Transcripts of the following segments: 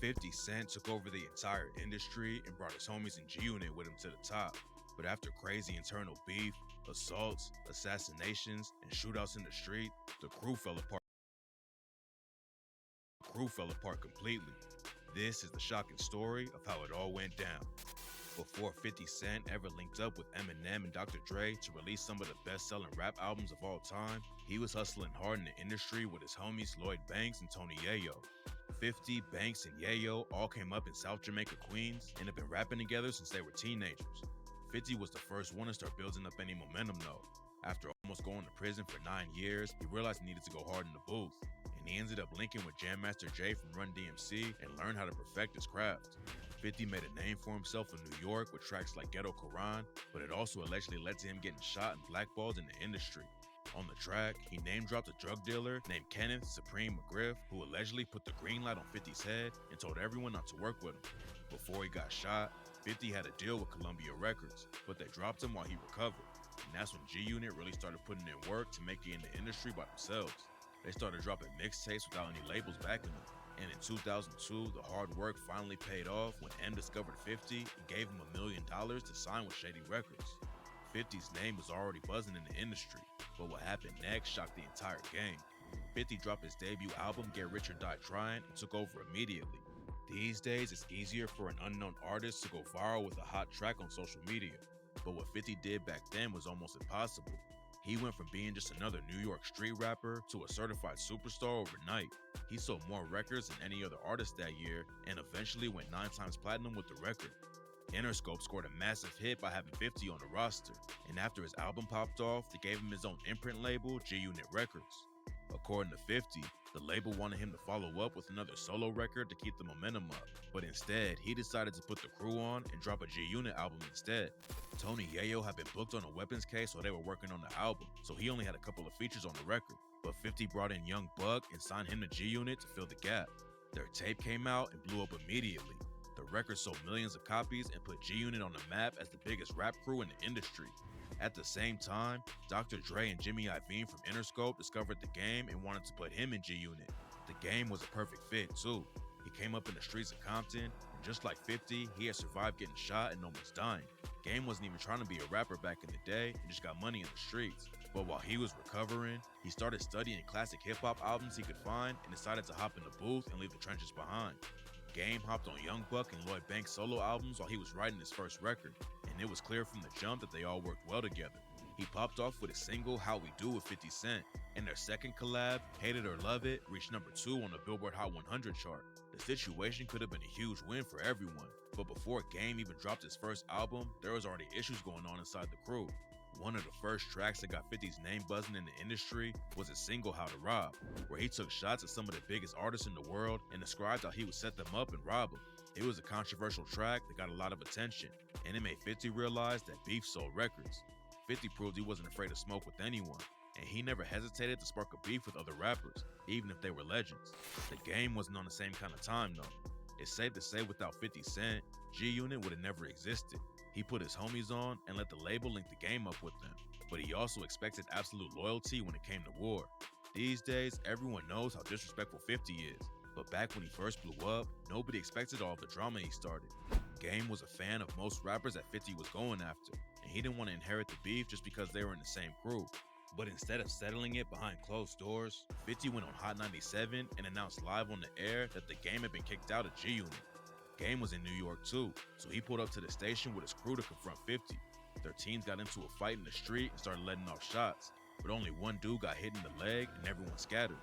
50 Cent took over the entire industry and brought his homies in G-Unit with him to the top. But after crazy internal beef, assaults, assassinations, and shootouts in the street, the crew fell apart. Completely. This is the shocking story of how it all went down. Before 50 Cent ever linked up with Eminem and Dr. Dre to release some of the best-selling rap albums of all time, he was hustling hard in the industry with his homies Lloyd Banks and Tony Yayo. 50, Banks, and Yayo all came up in South Jamaica, Queens, and have been rapping together since they were teenagers. 50 was the first one to start building up any momentum though. After almost going to prison for 9 years, he realized he needed to go hard in the booth, and he ended up linking with Jam Master Jay from Run DMC and learned how to perfect his craft. 50 made a name for himself in New York with tracks like Ghetto Quran, but it also allegedly led to him getting shot and blackballed in the industry. On the track, he name-dropped a drug dealer named Kenneth Supreme McGriff, who allegedly put the green light on 50's head and told everyone not to work with him. Before he got shot, 50 had a deal with Columbia Records, but they dropped him while he recovered. And that's when G-Unit really started putting in work to make it in the industry by themselves. They started dropping mixtapes without any labels backing them. And in 2002, the hard work finally paid off when M discovered 50 and gave him $1 million to sign with Shady Records. 50's name was already buzzing in the industry, but what happened next shocked the entire game. 50 dropped his debut album Get Rich or Die Trying and took over immediately. These days, it's easier for an unknown artist to go viral with a hot track on social media, but what 50 did back then was almost impossible. He went from being just another New York street rapper to a certified superstar overnight. He sold more records than any other artist that year and eventually went 9 times platinum with the record. Interscope scored a massive hit by having 50 on the roster, and after his album popped off, they gave him his own imprint label, G-Unit Records. According to 50, the label wanted him to follow up with another solo record to keep the momentum up, but instead, he decided to put the crew on and drop a G-Unit album instead. Tony Yayo had been booked on a weapons case while they were working on the album, so he only had a couple of features on the record, but 50 brought in Young Buck and signed him to G-Unit to fill the gap. Their tape came out and blew up immediately. The record sold millions of copies and put G-Unit on the map as the biggest rap crew in the industry. At the same time, Dr. Dre and Jimmy Iovine from Interscope discovered the game and wanted to put him in G-Unit. The game was a perfect fit too. He came up in the streets of Compton, and just like 50, he had survived getting shot and almost dying. Game wasn't even trying to be a rapper back in the day and just got money in the streets. But while he was recovering, he started studying classic hip-hop albums he could find and decided to hop in the booth and leave the trenches behind. Game hopped on Young Buck and Lloyd Banks solo albums while he was writing his first record, and it was clear from the jump that they all worked well together. He popped off with a single, How We Do with 50 Cent, and their second collab, Hate It or Love It, reached number 2 on the Billboard Hot 100 chart. The situation could have been a huge win for everyone, but before Game even dropped his first album, there was already issues going on inside the crew. One of the first tracks that got 50's name buzzing in the industry was his single How to Rob, where he took shots at some of the biggest artists in the world and described how he would set them up and rob them. It was a controversial track that got a lot of attention, and it made 50 realize that beef sold records. 50 proved he wasn't afraid to smoke with anyone, and he never hesitated to spark a beef with other rappers, even if they were legends. The game wasn't on the same kind of time though. It's safe to say without 50 Cent, G-Unit would have never existed. He put his homies on and let the label link the game up with them, but he also expected absolute loyalty when it came to war. These days, everyone knows how disrespectful 50 is, but back when he first blew up, nobody expected all of the drama he started. Game was a fan of most rappers that 50 was going after, and he didn't want to inherit the beef just because they were in the same crew. But instead of settling it behind closed doors, 50 went on Hot 97 and announced live on the air that the game had been kicked out of G-Unit. Game was in New York too, so he pulled up to the station with his crew to confront 50. Their teams got into a fight in the street and started letting off shots, but only one dude got hit in the leg and everyone scattered.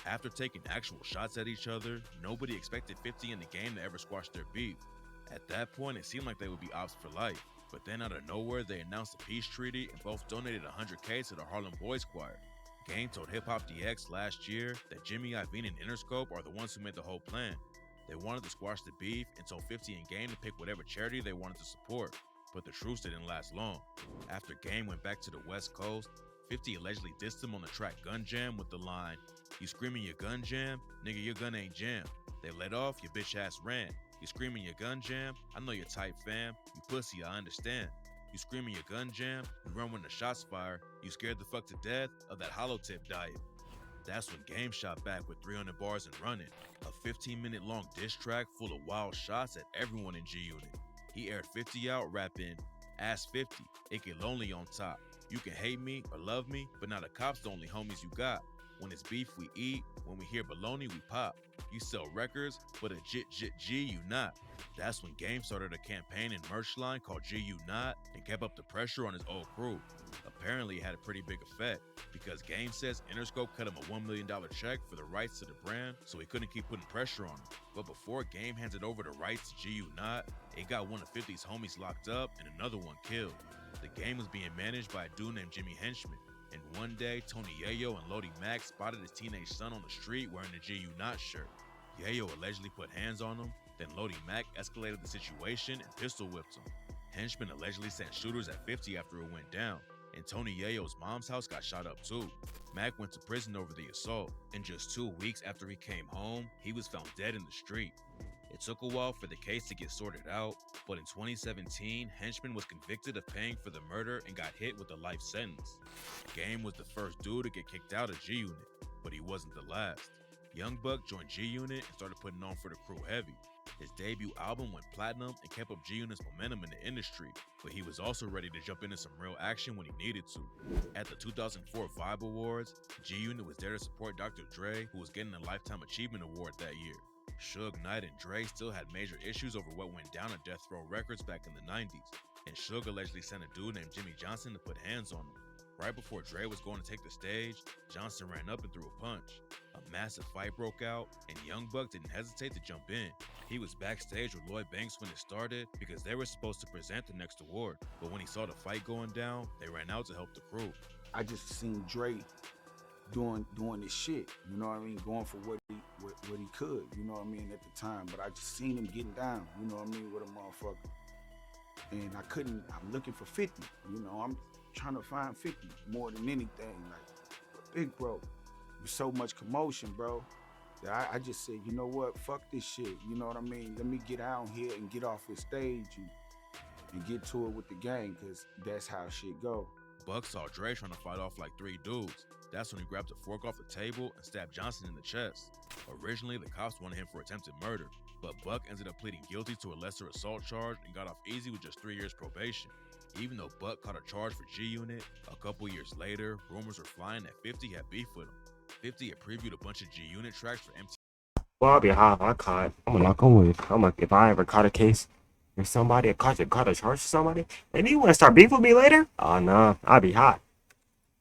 After taking actual shots at each other, nobody expected 50 in the game to ever squash their beef. At that point, it seemed like they would be ops for life, but then out of nowhere, they announced a peace treaty and both donated $100K to the Harlem Boys Choir. Game told Hip Hop DX last year that Jimmy Iovine and Interscope are the ones who made the whole plan. They wanted to squash the beef and told 50 and Game to pick whatever charity they wanted to support, but the truce didn't last long. After Game went back to the West Coast, 50 allegedly dissed him on the track Gun Jam with the line, "You screaming your gun jam? Nigga, your gun ain't jam. They let off, your bitch ass ran. You screaming your gun jam? I know your type fam. You pussy, I understand. You screaming your gun jam? You run when the shots fire. You scared the fuck to death of that hollow tip diet." That's when Game shot back with 300 bars and running, a 15-minute long diss track full of wild shots at everyone in G Unit. He aired 50 out rapping, Ask 50, it get lonely on top. You can hate me or love me, but now the cops the only homies you got. When it's beef, we eat. When we hear baloney, we pop. You sell records, but a G you not. That's when Game started a campaign and merch line called G You Not and kept up the pressure on his old crew. Apparently, it had a pretty big effect because Game says Interscope cut him a $1 million check for the rights to the brand, so he couldn't keep putting pressure on him. But before Game handed over the rights to G You Not, it got one of 50's homies locked up and another one killed. The Game was being managed by a dude named Jimmy Henchman. And one day, Tony Yayo and Lodi Mack spotted his teenage son on the street wearing the G You Not shirt. Yayo allegedly put hands on him, then Lodi Mack escalated the situation and pistol whipped him. Henchman allegedly sent shooters at 50 after it went down, and Tony Yayo's mom's house got shot up too. Mack went to prison over the assault, and just 2 weeks after he came home, he was found dead in the street. It took a while for the case to get sorted out, but in 2017, Henchman was convicted of paying for the murder and got hit with a life sentence. Game was the first dude to get kicked out of G Unit, but he wasn't the last. Young Buck joined G Unit and started putting on for the crew heavy. His debut album went platinum and kept up G Unit's momentum in the industry, but he was also ready to jump into some real action when he needed to. At the 2004 Vibe Awards, G Unit was there to support Dr. Dre, who was getting a Lifetime Achievement Award that year. Suge Knight and Dre still had major issues over what went down at Death Row Records back in the 90s, and Suge allegedly sent a dude named Jimmy Johnson to put hands on him. Right before Dre was going to take the stage, Johnson ran up and threw a punch. A massive fight broke out, and Young Buck didn't hesitate to jump in. He was backstage with Lloyd Banks when it started because they were supposed to present the next award, but when he saw the fight going down, they ran out to help the crew. I just seen Dre doing this shit, you know what I mean, going for what he could, you know what I mean, at the time. But I just seen him getting down, you know what I mean, with a motherfucker. And I'm looking for 50, you know, I'm trying to find 50 more than anything. Like, big bro, there's so much commotion, bro, that I just said, you know what, fuck this shit, you know what I mean, let me get out here and get off the stage and get to it with the gang, because that's how shit go. Buck saw Dre trying to fight off like 3 dudes. That's when he grabbed a fork off the table and stabbed Johnson in the chest. Originally, the cops wanted him for attempted murder, but Buck ended up pleading guilty to a lesser assault charge and got off easy with just 3 years probation. Even though Buck caught a charge for G Unit, a couple years later, rumors were flying that 50 had beef with him. 50 had previewed a bunch of G Unit tracks for MTV. Well, I'll be hot. I caught. I'm gonna knock on wood. If I ever caught a case or somebody caught a charge for somebody, and you want to start beef with me later? Oh no, I'll be hot.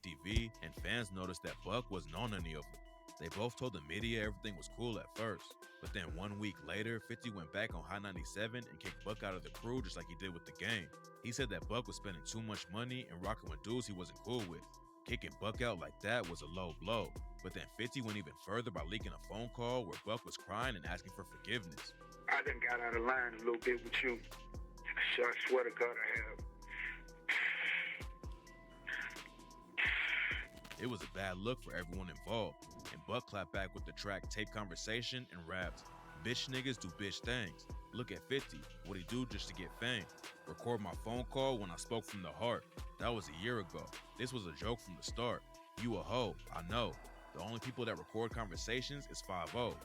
TV, and fans noticed that Buck wasn't on any of them. They both told the media everything was cool at first, but then 1 week later, 50 went back on Hot 97 and kicked Buck out of the crew just like he did with the Game. He said that Buck was spending too much money and rocking with dudes he wasn't cool with. Kicking Buck out like that was a low blow, but then 50 went even further by leaking a phone call where Buck was crying and asking for forgiveness. I done got out of line a little bit with you. So I swear to God I have. It was a bad look for everyone involved, and Buck clapped back with the track Tape Conversation and rapped, "Bitch niggas do bitch things. Look at 50, what he do just to get fame. Record my phone call when I spoke from the heart. That was a year ago. This was a joke from the start. You a hoe, I know. The only people that record conversations is 5-0.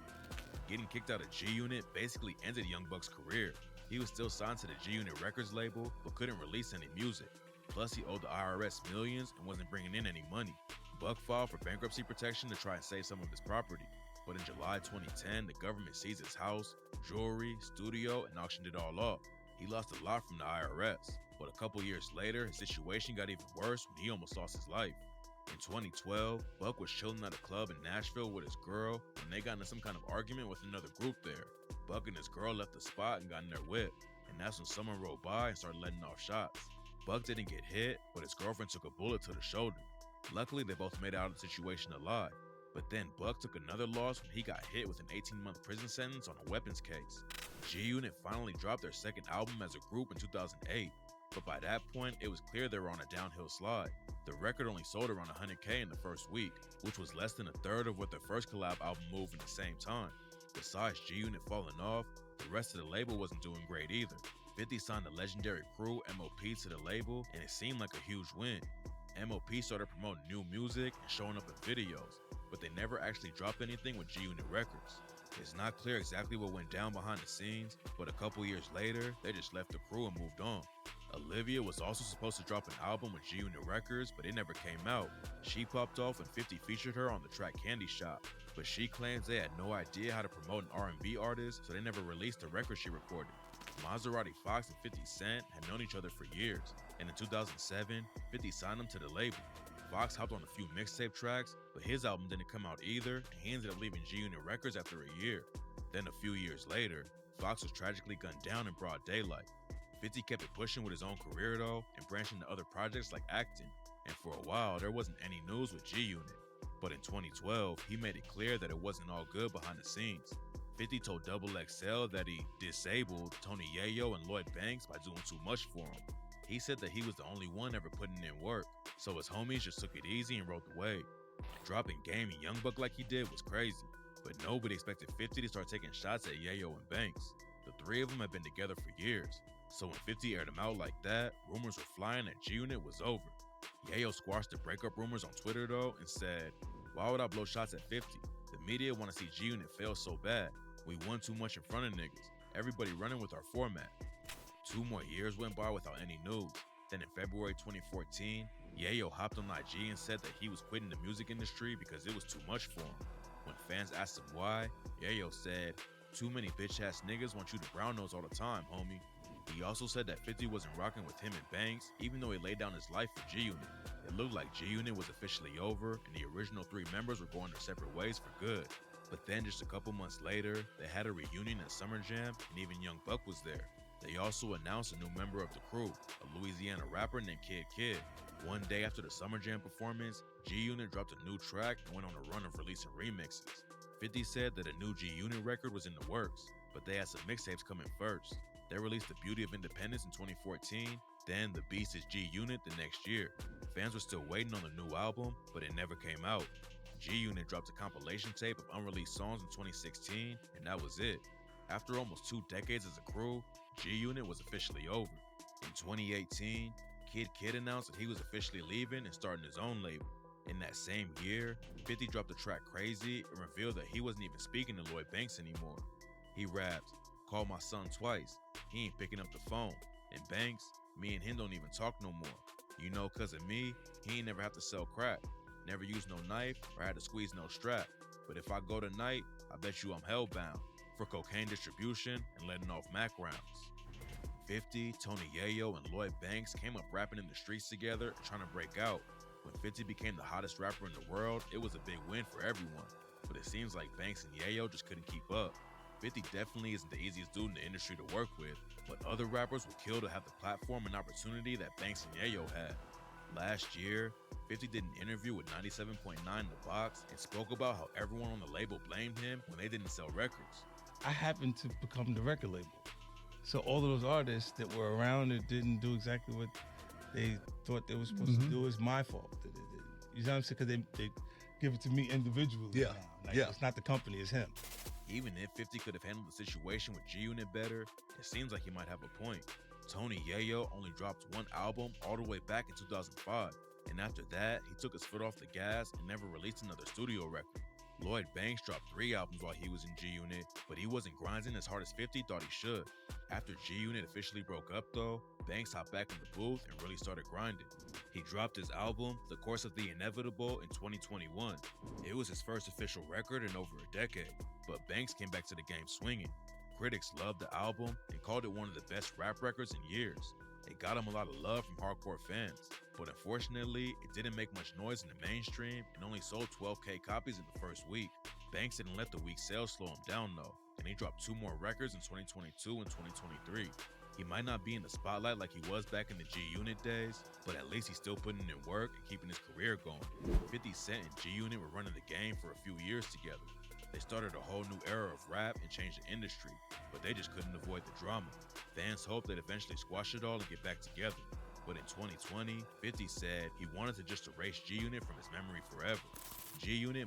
Getting kicked out of G Unit basically ended Young Buck's career. He was still signed to the G Unit Records label, but couldn't release any music. Plus, he owed the IRS millions and wasn't bringing in any money. Buck filed for bankruptcy protection to try and save some of his property. But in July 2010, the government seized his house, jewelry, studio, and auctioned it all off. He lost a lot from the IRS, but a couple years later, his situation got even worse when he almost lost his life. In 2012, Buck was chilling at a club in Nashville with his girl when they got into some kind of argument with another group there. Buck and his girl left the spot and got in their whip, and that's when someone rode by and started letting off shots. Buck didn't get hit, but his girlfriend took a bullet to the shoulder. Luckily, they both made it out of the situation alive. But then Buck took another loss when he got hit with an 18-month prison sentence on a weapons case. G Unit finally dropped their second album as a group in 2008, but by that point, it was clear they were on a downhill slide. The record only sold around 100K in the first week, which was less than a third of what their first collab album moved in the same time. Besides G Unit falling off, the rest of the label wasn't doing great either. 50 signed the legendary crew MOP to the label, and it seemed like a huge win. MOP started promoting new music and showing up in videos. but they never actually dropped anything with G-Unit Records. It's not clear exactly what went down behind the scenes, but a couple years later, they just left the crew and moved on. Olivia was also supposed to drop an album with G-Unit Records, but it never came out. She popped off when 50 featured her on the track Candy Shop, but she claims they had no idea how to promote an R&B artist, so they never released the record she recorded. Maserati Fox and 50 Cent had known each other for years, and in 2007, 50 signed him to the label. Fox hopped on a few mixtape tracks, but his album didn't come out either, and he ended up leaving G-Unit Records after a year. Then a few years later, Fox was tragically gunned down in broad daylight. 50 kept it pushing with his own career though, and branched into other projects like acting, and for a while there wasn't any news with G-Unit. But in 2012, he made it clear that it wasn't all good behind the scenes. 50 told XXL that he disabled Tony Yayo and Lloyd Banks by doing too much for him. He said that he was the only one ever putting in work, so his homies just took it easy and rode the wave. Dropping Game and Young Buck like he did was crazy, but nobody expected 50 to start taking shots at Yayo and Banks. The three of them had been together for years, so when 50 aired him out like that, rumors were flying that G-Unit was over. Yayo squashed the breakup rumors on Twitter though and said, "Why would I blow shots at 50? The media want to see G-Unit fail so bad. We won too much in front of niggas. Everybody running with our format." 2 more years went by without any news. Then in February 2014, Yayo hopped on IG and said that he was quitting the music industry because it was too much for him. When fans asked him why, Yayo said, "Too many bitch-ass niggas want you to brown nose all the time, homie." He also said that 50 wasn't rocking with him and Banks, even though he laid down his life for G-Unit. It looked like G-Unit was officially over, and the original 3 members were going their separate ways for good. But then just a couple months later, they had a reunion at Summer Jam, and even Young Buck was there. They also announced a new member of the crew, a Louisiana rapper named Kid Kid. One day after the Summer Jam performance, G-Unit dropped a new track and went on a run of releasing remixes. 50 said that a new G-Unit record was in the works, but they had some mixtapes coming first. They released The Beauty of Independence in 2014, then The Beast is G-Unit the next year. Fans were still waiting on the new album, but it never came out. G-Unit dropped a compilation tape of unreleased songs in 2016, and that was it. After almost 2 decades as a crew, G-Unit was officially over. In 2018, Kid Kid announced that he was officially leaving and starting his own label. In that same year, 50 dropped the track Crazy and revealed that he wasn't even speaking to Lloyd Banks anymore. He rapped, "Called my son twice, he ain't picking up the phone. And Banks, me and him don't even talk no more. You know, cause of me, he ain't never have to sell crack. Never used no knife or had to squeeze no strap. But if I go tonight, I bet you I'm hellbound for cocaine distribution and letting off Mac rounds." 50, Tony Yayo, and Lloyd Banks came up rapping in the streets together and trying to break out. When 50 became the hottest rapper in the world, it was a big win for everyone. But it seems like Banks and Yayo just couldn't keep up. 50 definitely isn't the easiest dude in the industry to work with, but other rappers would kill to have the platform and opportunity that Banks and Yayo had. Last year, 50 did an interview with 97.9 The Box and spoke about how everyone on the label blamed him when they didn't sell records. I happened to become the record label. So all of those artists that were around that didn't do exactly what they thought they were supposed to do is my fault. You know what I'm saying? Because they give it to me individually now. Like, it's not the company, it's him. Even if 50 could have handled the situation with G-Unit better, it seems like he might have a point. Tony Yayo only dropped 1 album all the way back in 2005, and after that, he took his foot off the gas and never released another studio record. Lloyd Banks dropped 3 albums while he was in G-Unit, but he wasn't grinding as hard as 50 thought he should. After G-Unit officially broke up though, Banks hopped back in the booth and really started grinding. He dropped his album, The Course of the Inevitable, in 2021. It was his first official record in over a decade, but Banks came back to the game swinging. Critics loved the album and called it one of the best rap records in years. It got him a lot of love from hardcore fans, but unfortunately, it didn't make much noise in the mainstream and only sold 12K copies in the first week. Banks didn't let the weak sales slow him down though, and he dropped 2 more records in 2022 and 2023. He might not be in the spotlight like he was back in the G-Unit days, but at least he's still putting in work and keeping his career going. 50 Cent and G-Unit were running the game for a few years together. They started a whole new era of rap and changed the industry, but they just couldn't avoid the drama. Fans hoped they'd eventually squash it all and get back together. But in 2020, 50 said he wanted to just erase G-Unit from his memory forever. G-Unit